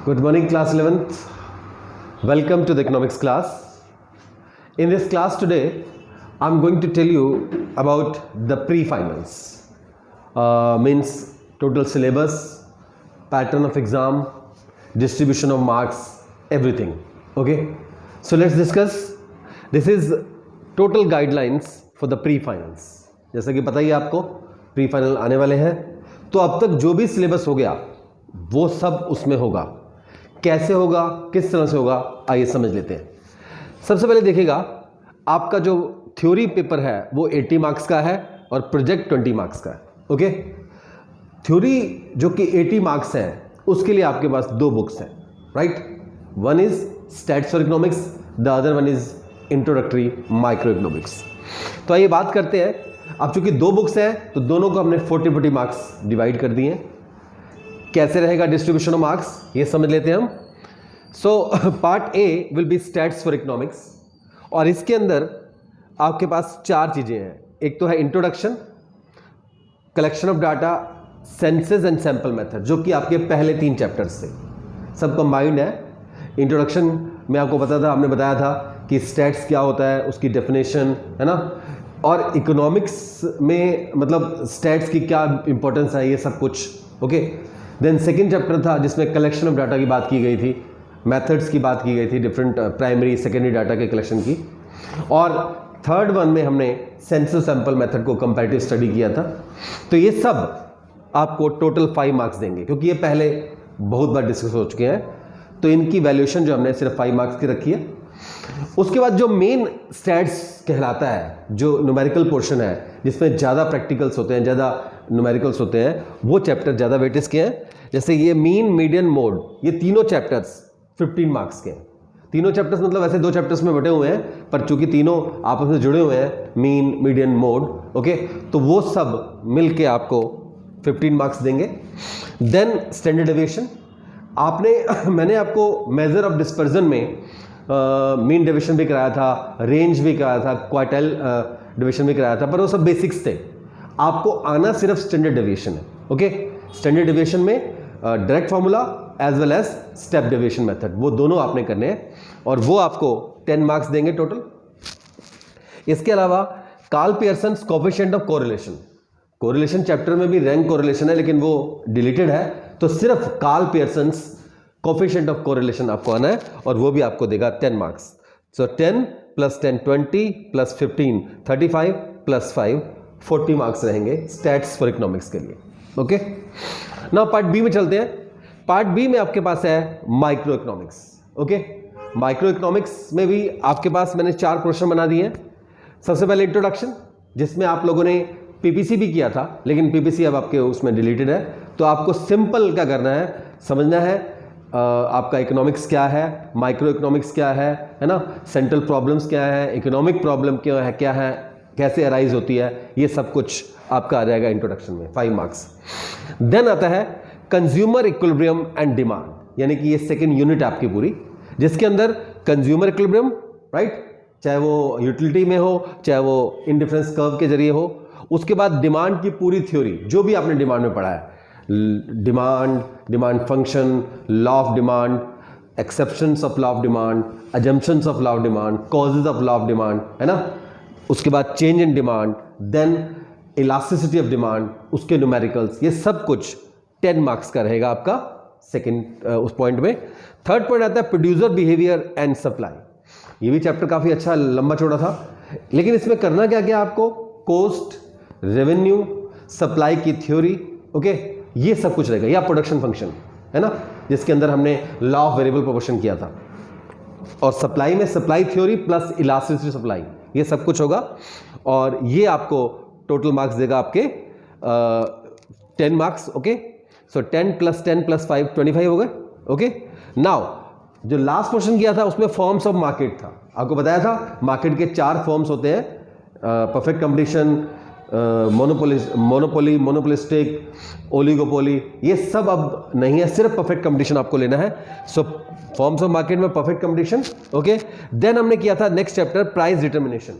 Good morning, class 11th. Welcome to the economics class. In this class today, I'm going to tell you about the pre-finals. Means total syllabus, pattern of exam, distribution of marks, everything. Okay. So let's discuss. This is total guidelines for the pre-finals. जैसा कि पता ही आपको pre-final आने वाले हैं, तो अब तक जो भी सिलेबस हो गया वो सब उसमें होगा. कैसे होगा, किस तरह से होगा, आइए समझ लेते हैं. सबसे पहले देखिएगा, आपका जो थ्योरी पेपर है वो 80 मार्क्स का है और प्रोजेक्ट 20 मार्क्स का है. ओके. थ्योरी जो कि 80 मार्क्स है उसके लिए आपके पास दो बुक्स हैं, right. One is stats for economics, the other one is introductory micro economics. तो आइए बात करते हैं. अब चूंकि दो बुक्स हैं तो दोनों को हमने 40-40 मार्क्स डिवाइड कर दिए. कैसे रहेगा डिस्ट्रीब्यूशन ऑफ मार्क्स ये समझ लेते हैं हम. So part A will be stats for economics और इसके अंदर आपके पास चार चीजें हैं. एक तो है introduction, collection of data, senses and sample method, जो कि आपके पहले 3 चैप्टर्स से सब कंबाइंड है. इंट्रोडक्शन में आपको पता था, हमने बताया था कि स्टैट्स क्या होता है, उसकी डेफिनेशन है ना, और इकोनॉमिक्स में मतलब स्टैट्स की क्या इंपॉर्टेंस है, ये सब कुछ. ओके. देन सेकंड चैप्टर था जिसमें कलेक्शन ऑफ डाटा की बात की गई थी, मेथड्स की बात की गई थी, डिफरेंट प्राइमरी सेकेंडरी डाटा के कलेक्शन की. और थर्ड वन में हमने सेंसस सैंपल मेथड को कंपैरेटिव स्टडी किया था. तो ये सब आपको टोटल 5 मार्क्स देंगे, क्योंकि ये पहले बहुत बार डिस्कस हो चुके हैं. तो इनकी वैल्यूएशन जो हमने सिर्फ 5 मार्क्स की रखी है. उसके बाद जो मेन स्टैट्स कहलाता है, जो न्यूमेरिकल पोर्शन है जिसमें ज़्यादा प्रैक्टिकल्स होते हैं, ज़्यादा न्यूमेरिकल्स होते हैं, वो चैप्टर ज़्यादा वेटेज के हैं. जैसे ये मीन, मीडियन, मोड, ये तीनों चैप्टर्स 15 मार्क्स के हैं. तीनों चैप्टर्स मतलब ऐसे 2 चैप्टर्स में बटे हुए हैं, पर चूंकि तीनों आपस में जुड़े हुए हैं, मीन, मीडियन, मोड, ओके, तो वो सब मिलके आपको 15 मार्क्स देंगे. देन स्टैंडर्ड डेविएशन मैंने आपको मेजर ऑफ डिस्पर्जन में मीन डेविएशन भी कराया था, रेंज भी कराया था, क्वार्टाइल डेविएशन भी कराया था, पर वो सब बेसिक्स थे. आपको आना सिर्फ स्टैंडर्ड डेविएशन है. ओके. स्टैंडर्ड डेविएशन में direct formula as well as step deviation method, वो दोनों आपने करने हैं और वो आपको 10 मार्क्स देंगे टोटल. इसके अलावा Karl Pearson's coefficient of correlation, correlation chapter में भी रैंक कोरिलेशन है लेकिन वो डिलीटेड है, तो सिर्फ Karl Pearson's coefficient of correlation आपको आना है और वो भी आपको देगा 10 मार्क्स. सो 10 + 10 20 + 15 35 + 5 40 मार्क्स रहेंगे स्टैट्स फॉर इकोनॉमिक्स के लिए. ओके. नाउ पार्ट बी में चलते हैं. पार्ट बी में आपके पास है micro economics. Okay. Micro economics में भी आपके पास मैंने 4 क्वेश्चन बना दिए हैं. सबसे पहले इंट्रोडक्शन, जिसमें आप लोगों ने पीपीसी भी किया था, लेकिन पीपीसी अब आपके उसमें डिलीटेड है. तो आपको सिंपल क्या करना है, समझना है आपका इकोनॉमिक्स क्या है, माइक्रो इकोनॉमिक्स क्या है ना, सेंट्रल प्रॉब्लम्स क्या है, इकोनॉमिक प्रॉब्लम क्या है, कैसे अराइज होती है, ये सब कुछ आपका आ जाएगा इंट्रोडक्शन में 5 मार्क्स. देन आता है कंज्यूमर इक्विलिब्रियम एंड डिमांड, यानी कि ये सेकंड यूनिट आपकी पूरी, जिसके अंदर कंज्यूमर इक्विलिब्रियम, राइट, चाहे वो यूटिलिटी में हो, चाहे वो इंडिफरेंस कर्व के जरिए हो. उसके बाद डिमांड की पूरी थ्योरी, जो भी आपने डिमांड में पढ़ा है, demand function, law of demand, exceptions of law of demand, assumptions of law of demand, causes of law of demand, है ना. उसके बाद change in demand, then elasticity of demand, उसके न्यूमेरिकल्स, ये सब कुछ 10 मार्क्स का रहेगा आपका सेकंड उस पॉइंट में. थर्ड पॉइंट आता है प्रोड्यूसर बिहेवियर एंड सप्लाई. ये भी चैप्टर काफी अच्छा लंबा चौड़ा था, लेकिन इसमें करना क्या क्या आपको, कोस्ट, रेवेन्यू, सप्लाई की थ्योरी, ओके, ये सब कुछ रहेगा. या प्रोडक्शन फंक्शन है ना, जिसके अंदर हमने लॉ ऑफ वेरिएबल प्रोपोर्शन किया था. और सप्लाई में supply theory plus elasticity supply, ये सब कुछ होगा. और ये आपको टोटल मार्क्स देगा आपके 10 मार्क्स. ओके. सो 10 + 10 + 5 25 हो गए. ओके. नाउ जो लास्ट क्वेश्चन किया था उसमें फॉर्म्स ऑफ मार्केट था. आपको बताया था मार्केट के 4 फॉर्म्स होते हैं, perfect competition, monopoly, monopolistic, oligopoly, ये सब अब नहीं है, सिर्फ परफेक्ट कंपटीशन आपको लेना है. सो फॉर्म्स ऑफ मार्केट में परफेक्ट कंपटीशन. ओके. देन हमने किया था next chapter price determination,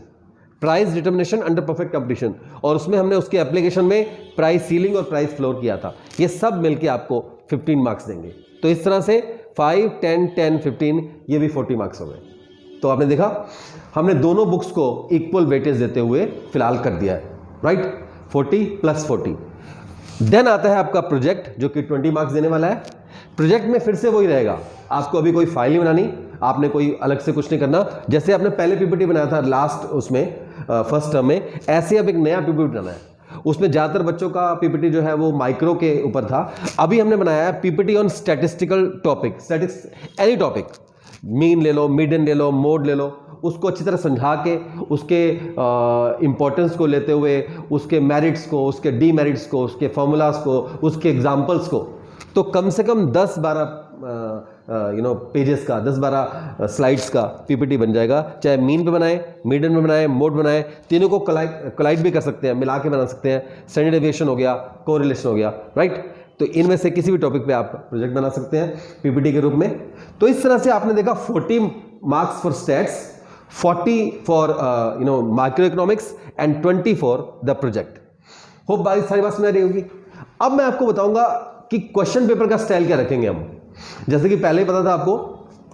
price determination under perfect competition, और उसमें हमने उसके एप्लीकेशन में प्राइस सीलिंग और प्राइस फ्लोर किया था. ये सब मिलके आपको 15 मार्क्स देंगे. तो इस तरह से 5, 10, 10, 15, ये भी 40 मार्क्स हो गए। तो आपने देखा हमने दोनों बुक्स को इक्वल वेटेज देते हुए फिलहाल कर दिया है, राइट, 40 + 40। देन आता है आपका प्रोजेक्ट जो कि 20 मार्क्स देने वाला है। प्रोजेक्ट में फिर से वही रहेगा, आपको अभी कोई फाइल नहीं बनानी, आपने कोई अलग से कुछ नहीं करना। जैसे आपने पहले पीपीटी बनाया था लास्ट उसमें फर्स्ट टर्म में, ऐसे अब एक नया पीपीटी बनाना है। उसमें ज़्यादातर बच्चों का पीपीटी जो है वो माइक्रो के ऊपर था, अभी हमने बनाया है PPT on statistical topic, any topic, mean ले लो, मीडियन ले लो, मोड ले लो, उसको अच्छी तरह समझा के उसके इम्पोर्टेंस को लेते हुए, उसके मेरिट्स को, उसके डीमेरिट्स को, उसके फॉर्मूलाज को, उसके एग्जाम्पल्स को, तो कम से कम 10-12 पेजेस का, 10-12 स्लाइड्स का पीपीटी बन जाएगा। चाहे मीन पे बनाए, मीडियन में बनाए, मोड बनाए, तीनों को कोलाइड भी कर सकते हैं, मिला के बना सकते हैं। स्टैंडर्ड डेविएशन हो गया, कोरिलेशन हो गया, राइट। तो इनमें से किसी भी टॉपिक पे आप प्रोजेक्ट बना सकते हैं पीपीटी के रूप में। तो इस तरह से आपने देखा 40 marks for stats, 40 for micro economics and 20 for the project. Hope सारी बात समझ आ रही होगी। अब मैं आपको बताऊंगा कि क्वेश्चन पेपर का स्टाइल क्या रखेंगे हम। जैसे कि पहले ही पता था आपको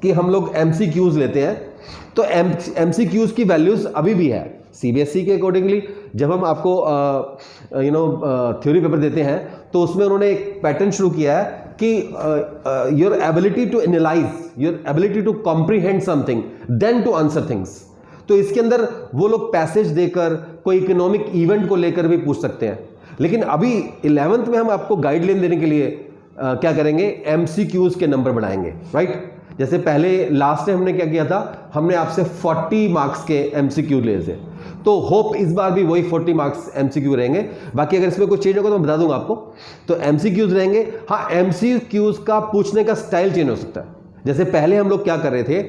कि हम लोग MCQs लेते हैं, तो MCQs की वैल्यूज अभी भी है CBSE के अकॉर्डिंगली। जब हम आपको थ्योरी पेपर देते हैं तो उसमें उन्होंने एक पैटर्न शुरू किया है कि your ability to analyse, your ability to comprehend something, then to answer things. तो इसके अंदर वो लोग पैसेज देकर कोई इकोनॉमिक इवेंट को लेकर भी पूछ सकते हैं। लेकिन अभी 11th में हम आपको गाइडलाइन देने के लिए क्या करेंगे, MCQs के नंबर बढ़ाएंगे, राइट। जैसे पहले लास्ट टाइम हमने क्या किया था, हमने आपसे 40 मार्क्स के MCQ लिए थे, तो होप इस बार भी वही 40 मार्क्स MCQ रहेंगे। बाकी अगर इसमें कुछ चेंज होगा तो मैं बता दूंगा आपको। तो MCQs रहेंगे। हाँ, MCQs का पूछने का स्टाइल चेंज हो सकता है। जैसे पहले हम लोग क्या कर रहे थे,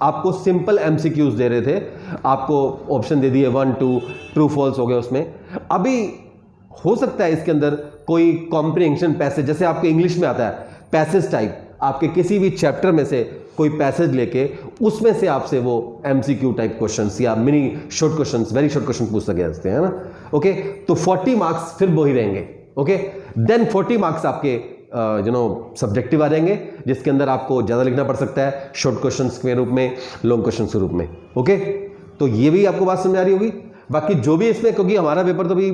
आपको सिंपल MCQs दे रहे थे, आपको ऑप्शन दे दिए 1, 2, ट्रू फॉल्स हो गए उसमें। अभी हो सकता है इसके अंदर कोई कॉम्प्रिहेंशन पैसेज, जैसे आपके इंग्लिश में आता है पैसेज टाइप, आपके किसी भी चैप्टर में से कोई पैसेज लेके उसमें से आपसे वो MCQ टाइप क्वेश्चंस या mini short questions, very short question पूछ सके जाते हैं ना। ओके, तो 40 मार्क्स फिर वही रहेंगे। ओके, देन 40 मार्क्स आपके सब्जेक्टिव आ जाएंगे, जिसके अंदर आपको ज़्यादा लिखना पड़ सकता है, शॉर्ट क्वेश्चंस के रूप में, लॉन्ग क्वेश्चंस के रूप में। ओके, तो ये भी आपको बात समझ आ रही होगी। बाकी जो भी इसमें, क्योंकि हमारा पेपर तो भी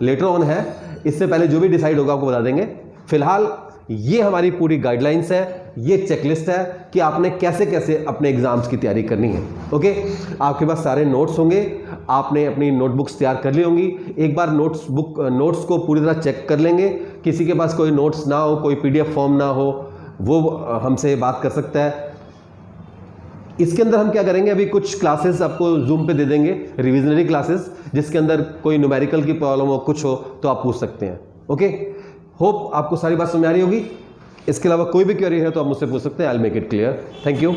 लेटर ऑन है, इससे पहले जो भी डिसाइड होगा आपको बता देंगे। फिलहाल ये हमारी पूरी गाइडलाइंस है, ये चेकलिस्ट है कि आपने कैसे कैसे अपने एग्जाम्स की तैयारी करनी है। ओके, आपके पास सारे नोट्स होंगे, आपने अपनी नोटबुक्स तैयार कर ली होंगी। एक बार नोट्स को पूरी तरह चेक कर लेंगे। किसी के पास कोई नोट्स ना हो, कोई PDF फॉर्म ना हो, वो हमसे बात कर सकता है। इसके अंदर हम क्या करेंगे, अभी कुछ क्लासेस आपको जूम पे दे देंगे, रिविजनरी क्लासेस, जिसके अंदर कोई न्यूमेरिकल की प्रॉब्लम हो, कुछ हो तो आप पूछ सकते हैं। ओके, होप आपको सारी बात समझ आ रही होगी। इसके अलावा कोई भी क्वेरी है तो आप मुझसे पूछ सकते हैं, I will make it clear. Thank you.